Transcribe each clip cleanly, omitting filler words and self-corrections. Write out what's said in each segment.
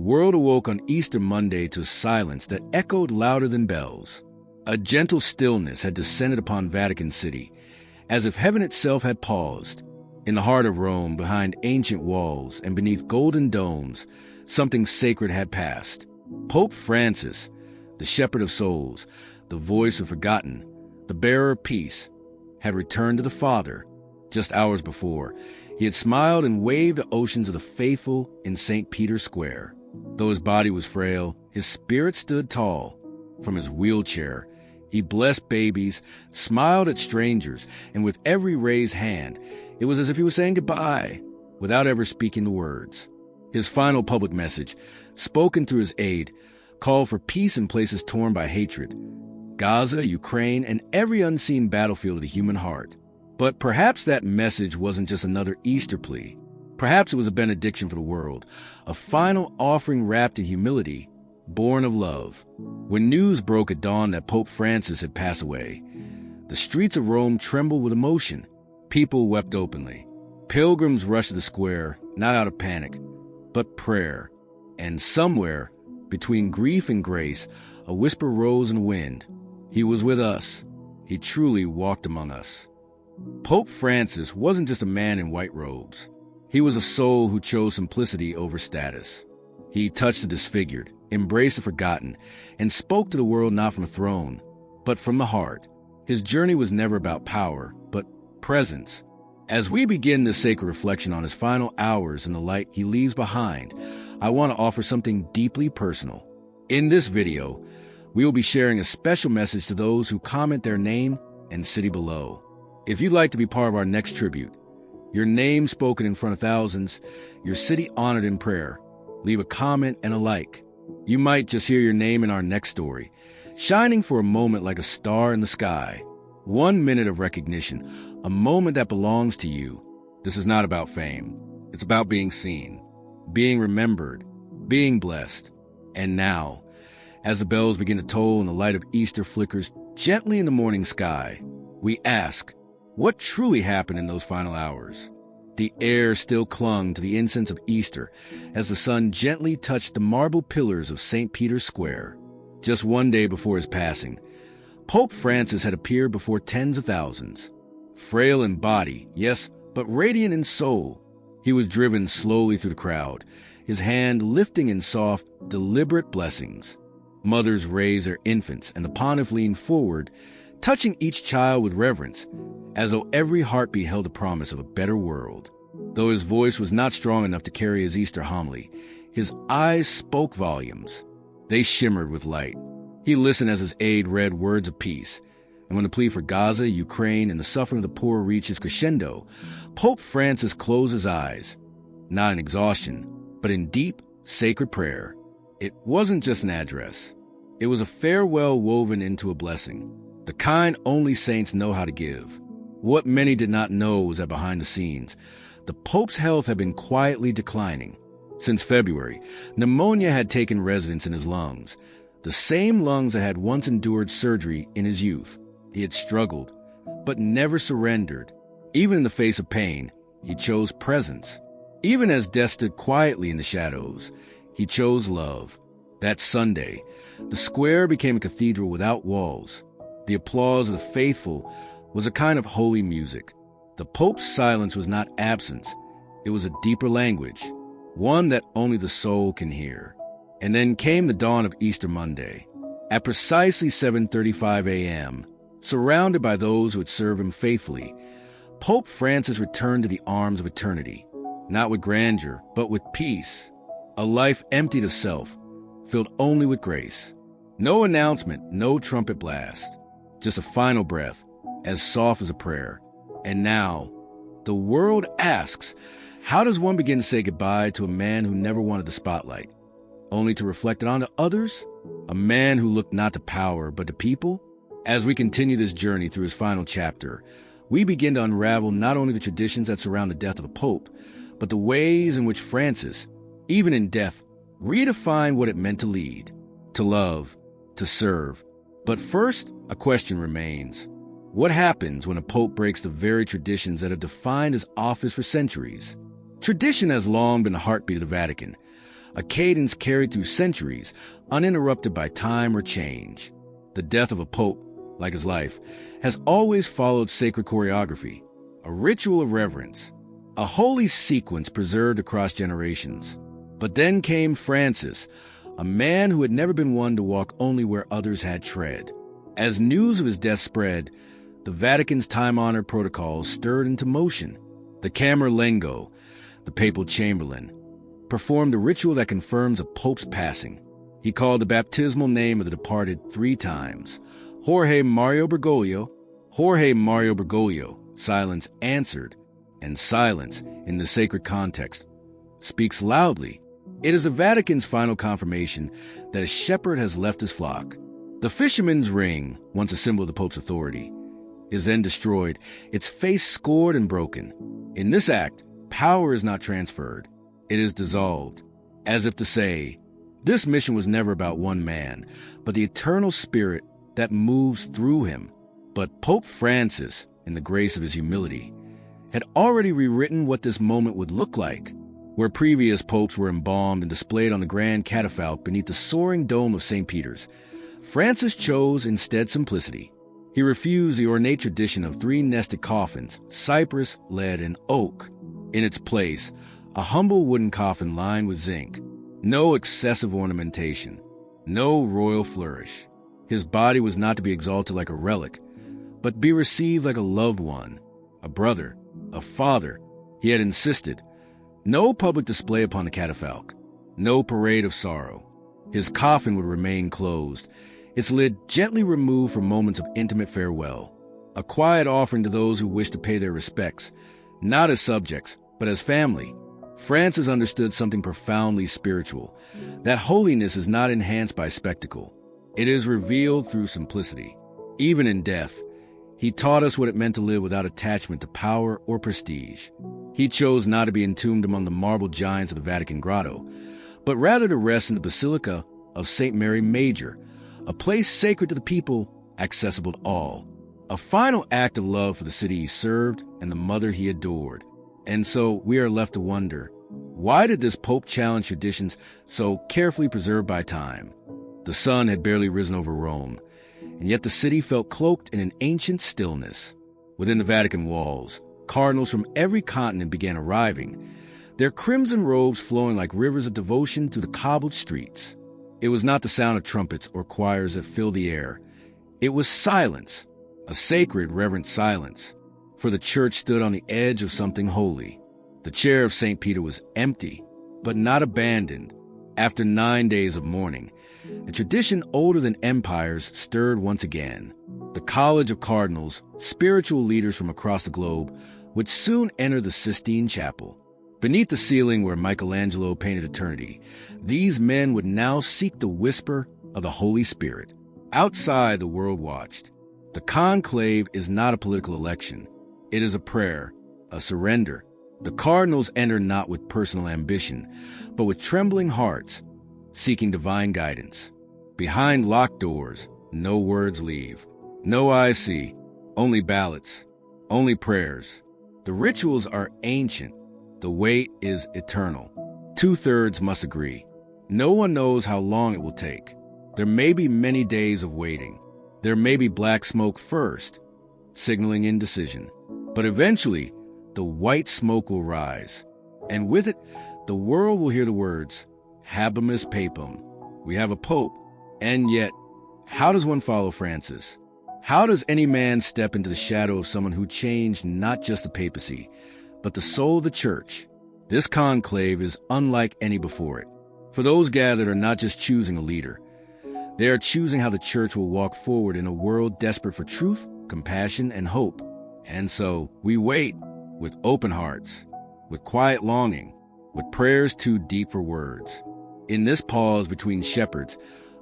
world awoke on Easter Monday to a silence that echoed louder than bells. A gentle stillness had descended upon Vatican City, as if heaven itself had paused. In the heart of Rome, behind ancient walls and beneath golden domes, something sacred had passed. Pope Francis, the shepherd of souls, the voice of forgotten, the bearer of peace, had returned to the Father. Just hours before, he had smiled and waved the oceans of the faithful in St. Peter's Square. Though his body was frail, his spirit stood tall. From his wheelchair, he blessed babies, smiled at strangers, and with every raised hand, it was as if he was saying goodbye, without ever speaking the words. His final public message, spoken through his aide, called for peace in places torn by hatred: Gaza, Ukraine, and every unseen battlefield of the human heart. But perhaps that message wasn't just another Easter plea. Perhaps it was a benediction for the world, a final offering wrapped in humility, born of love. When news broke at dawn that Pope Francis had passed away, the streets of Rome trembled with emotion. People wept openly. Pilgrims rushed to the square, not out of panic, but prayer. And somewhere, between grief and grace, a whisper rose in the wind. He was with us. He truly walked among us. Pope Francis wasn't just a man in white robes. He was a soul who chose simplicity over status. He touched the disfigured, embraced the forgotten, and spoke to the world not from a throne, but from the heart. His journey was never about power, but presence. As we begin this sacred reflection on his final hours and the light he leaves behind, I want to offer something deeply personal. In this video, we will be sharing a special message to those who comment their name and city below. If you'd like to be part of our next tribute, your name spoken in front of thousands, your city honored in prayer, leave a comment and a like. You might just hear your name in our next story, shining for a moment like a star in the sky. 1 minute of recognition, a moment that belongs to you. This is not about fame. It's about being seen, being remembered, being blessed. And now, as the bells begin to toll and the light of Easter flickers gently in the morning sky, we ask, what truly happened in those final hours? The air still clung to the incense of Easter as the sun gently touched the marble pillars of St. Peter's Square. Just one day before his passing, Pope Francis had appeared before tens of thousands. Frail in body, yes, but radiant in soul. He was driven slowly through the crowd, his hand lifting in soft, deliberate blessings. Mothers raised their infants, and the Pontiff leaned forward, touching each child with reverence, as though every heartbeat held the promise of a better world. Though his voice was not strong enough to carry his Easter homily, his eyes spoke volumes. They shimmered with light. He listened as his aide read words of peace, and when the plea for Gaza, Ukraine, and the suffering of the poor reached its crescendo, Pope Francis closed his eyes, not in exhaustion, but in deep, sacred prayer. It wasn't just an address. It was a farewell woven into a blessing, the kind only saints know how to give. What many did not know was that behind the scenes, the Pope's health had been quietly declining. Since February, pneumonia had taken residence in his lungs, the same lungs that had once endured surgery in his youth. He had struggled, but never surrendered. Even in the face of pain, he chose presence. Even as death stood quietly in the shadows, he chose love. That Sunday, the square became a cathedral without walls. The applause of the faithful was a kind of holy music. The Pope's silence was not absence. It was a deeper language, one that only the soul can hear. And then came the dawn of Easter Monday. At precisely 7:35 a.m., surrounded by those who had served him faithfully, Pope Francis returned to the arms of eternity, not with grandeur, but with peace, a life emptied of self, filled only with grace. No announcement, no trumpet blast, just a final breath, as soft as a prayer. And now, the world asks, how does one begin to say goodbye to a man who never wanted the spotlight, only to reflect it onto others? A man who looked not to power, but to people? As we continue this journey through his final chapter, we begin to unravel not only the traditions that surround the death of a pope, but the ways in which Francis, even in death, redefined what it meant to lead, to love, to serve. But first, a question remains. What happens when a pope breaks the very traditions that have defined his office for centuries? Tradition has long been the heartbeat of the Vatican, a cadence carried through centuries, uninterrupted by time or change. The death of a pope, like his life, has always followed sacred choreography, a ritual of reverence, a holy sequence preserved across generations. But then came Francis, a man who had never been one to walk only where others had tread. As news of his death spread, the Vatican's time-honored protocols stirred into motion. The Camerlengo, the papal chamberlain, performed the ritual that confirms a pope's passing. He called the baptismal name of the departed 3 times. Jorge Mario Bergoglio. Silence answered, and silence, in the sacred context, speaks loudly. It is the Vatican's final confirmation that a shepherd has left his flock. The fisherman's ring, once a symbol of the Pope's authority, is then destroyed, its face scored and broken. In this act, power is not transferred. It is dissolved, as if to say, this mission was never about one man, but the eternal spirit that moves through him. But Pope Francis, in the grace of his humility, had already rewritten what this moment would look like. Where previous popes were embalmed and displayed on the grand catafalque beneath the soaring dome of St. Peter's, Francis chose instead simplicity. He refused the ornate tradition of 3 nested coffins, cypress, lead, and oak. In its place, a humble wooden coffin lined with zinc. No excessive ornamentation, no royal flourish. His body was not to be exalted like a relic, but be received like a loved one, a brother, a father. He had insisted. No public display upon the catafalque, no parade of sorrow. His coffin would remain closed, its lid gently removed for moments of intimate farewell, a quiet offering to those who wished to pay their respects, not as subjects, but as family. Francis understood something profoundly spiritual, that holiness is not enhanced by spectacle. It is revealed through simplicity. Even in death, he taught us what it meant to live without attachment to power or prestige. He chose not to be entombed among the marble giants of the Vatican grotto, but rather to rest in the Basilica of St. Mary Major, a place sacred to the people, accessible to all. A final act of love for the city he served and the mother he adored. And so we are left to wonder, why did this pope challenge traditions so carefully preserved by time? The sun had barely risen over Rome, and yet the city felt cloaked in an ancient stillness. Within the Vatican walls, cardinals from every continent began arriving, their crimson robes flowing like rivers of devotion through the cobbled streets. It was not the sound of trumpets or choirs that filled the air. It was silence, a sacred, reverent silence, for the church stood on the edge of something holy. The chair of St. Peter was empty, but not abandoned. After 9 days of mourning, a tradition older than empires stirred once again. The College of Cardinals, spiritual leaders from across the globe, would soon enter the Sistine Chapel. Beneath the ceiling where Michelangelo painted eternity, these men would now seek the whisper of the Holy Spirit. Outside, the world watched. The conclave is not a political election. It is a prayer, a surrender. The cardinals enter not with personal ambition, but with trembling hearts, seeking divine guidance. Behind locked doors, no words leave. No eyes see, only ballots, only prayers. The rituals are ancient. The wait is eternal. 2/3 must agree. No one knows how long it will take. There may be many days of waiting. There may be black smoke first, signaling indecision. But eventually, the white smoke will rise. And with it, the world will hear the words, Habemus Papam. We have a pope. And yet, how does one follow Francis? How does any man step into the shadow of someone who changed not just the papacy, but the soul of the church? This conclave is unlike any before it. For those gathered are not just choosing a leader. They are choosing how the church will walk forward in a world desperate for truth, compassion, and hope. And so we wait with open hearts, with quiet longing, with prayers too deep for words. In this pause between shepherds,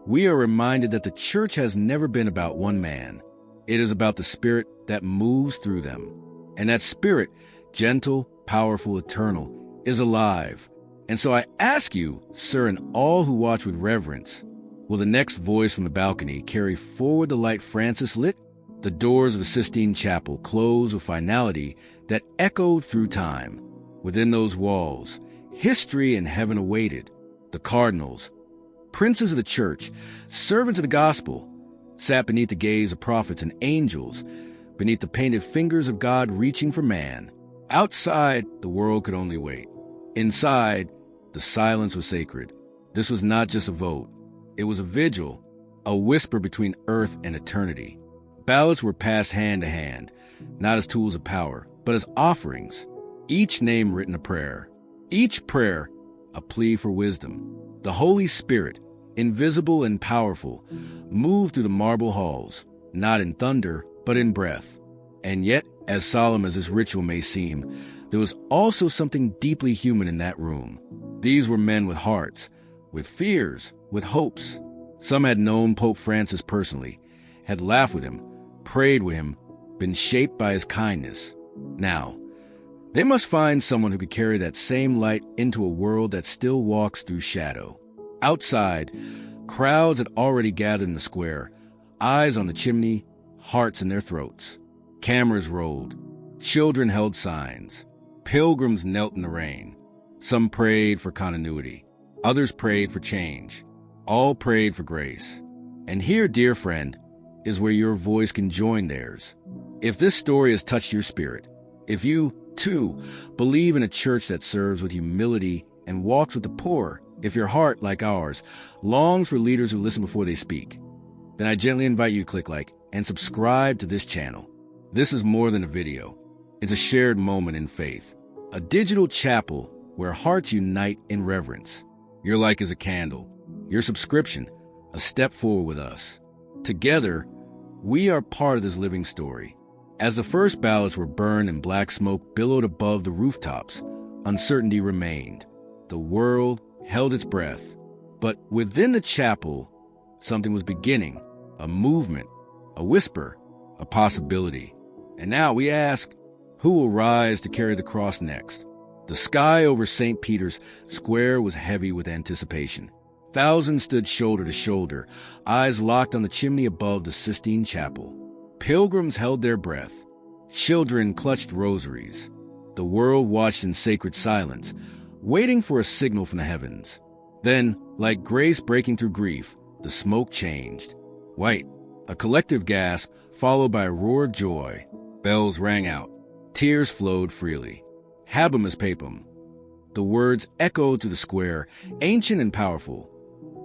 we are reminded that the church has never been about one man. It is about the Spirit that moves through them. And that Spirit, gentle, powerful, eternal, is alive. And so I ask you, sir, and all who watch with reverence, will the next voice from the balcony carry forward the light Francis lit? The doors of the Sistine Chapel closed with finality that echoed through time. Within those walls, history and heaven awaited. The cardinals, princes of the church, servants of the gospel, sat beneath the gaze of prophets and angels, beneath the painted fingers of God reaching for man. Outside, the world could only wait. Inside, the silence was sacred. This was not just a vote. It was a vigil, a whisper between earth and eternity. Ballots were passed hand to hand, not as tools of power, but as offerings. Each name written a prayer. Each prayer, a plea for wisdom. The Holy Spirit, invisible and powerful, moved through the marble halls, not in thunder, but in breath. And yet, as solemn as this ritual may seem, there was also something deeply human in that room. These were men with hearts, with fears, with hopes. Some had known Pope Francis personally, had laughed with him, prayed with him, been shaped by his kindness. Now, they must find someone who could carry that same light into a world that still walks through shadow. Outside, crowds had already gathered in the square, eyes on the chimney, hearts in their throats. Cameras rolled. Children held signs. Pilgrims knelt in the rain. Some prayed for continuity. Others prayed for change. All prayed for grace. And here, dear friend, is where your voice can join theirs. If this story has touched your spirit, if you, too, believe in a church that serves with humility and walks with the poor, if your heart, like ours, longs for leaders who listen before they speak, then I gently invite you to click like and subscribe to this channel. This is more than a video. It's a shared moment in faith, a digital chapel where hearts unite in reverence. Your like is a candle, your subscription, a step forward with us. Together, we are part of this living story. As the first ballots were burned and black smoke billowed above the rooftops, uncertainty remained. The world held its breath. But within the chapel, something was beginning, a movement, a whisper, a possibility. And now we ask, who will rise to carry the cross next? The sky over St. Peter's Square was heavy with anticipation. Thousands stood shoulder to shoulder, eyes locked on the chimney above the Sistine Chapel. Pilgrims held their breath. Children clutched rosaries. The world watched in sacred silence, waiting for a signal from the heavens. Then, like grace breaking through grief, the smoke changed. White, a collective gasp followed by a roar of joy. Bells rang out. Tears flowed freely. Habemus Papam. The words echoed through the square, ancient and powerful.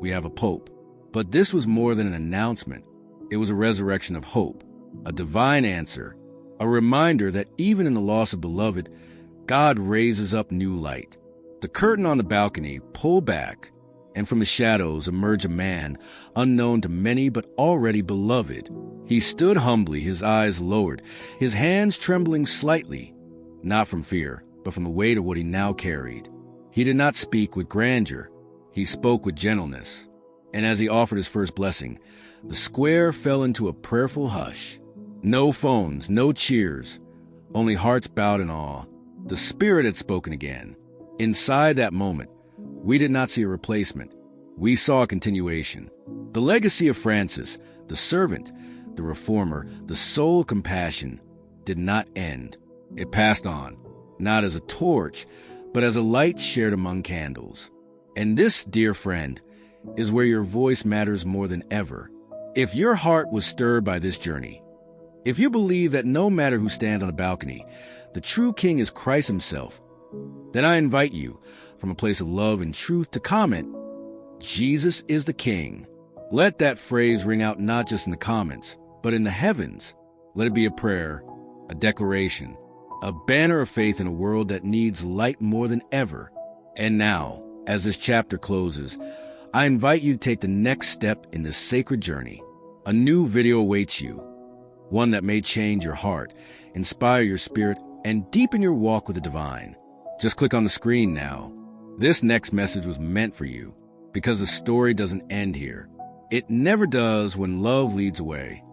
We have a pope. But this was more than an announcement. It was a resurrection of hope, a divine answer, a reminder that even in the loss of beloved, God raises up new light. The curtain on the balcony pulled back, and from the shadows emerged a man, unknown to many but already beloved. He stood humbly, his eyes lowered, his hands trembling slightly, not from fear, but from the weight of what he now carried. He did not speak with grandeur. He spoke with gentleness. And as he offered his first blessing, the square fell into a prayerful hush. No phones, no cheers, only hearts bowed in awe. The Spirit had spoken again. Inside that moment, we did not see a replacement. We saw a continuation. The legacy of Francis, the servant, the reformer, the soul of compassion, did not end. It passed on, not as a torch, but as a light shared among candles. And this, dear friend, is where your voice matters more than ever. If your heart was stirred by this journey, if you believe that no matter who stands on a balcony, the true king is Christ himself, then I invite you, from a place of love and truth, to comment, Jesus is the King. Let that phrase ring out not just in the comments, but in the heavens. Let it be a prayer, a declaration, a banner of faith in a world that needs light more than ever. And now, as this chapter closes, I invite you to take the next step in this sacred journey. A new video awaits you, one that may change your heart, inspire your spirit, and deepen your walk with the divine. Just click on the screen now. This next message was meant for you, because the story doesn't end here. It never does when love leads away.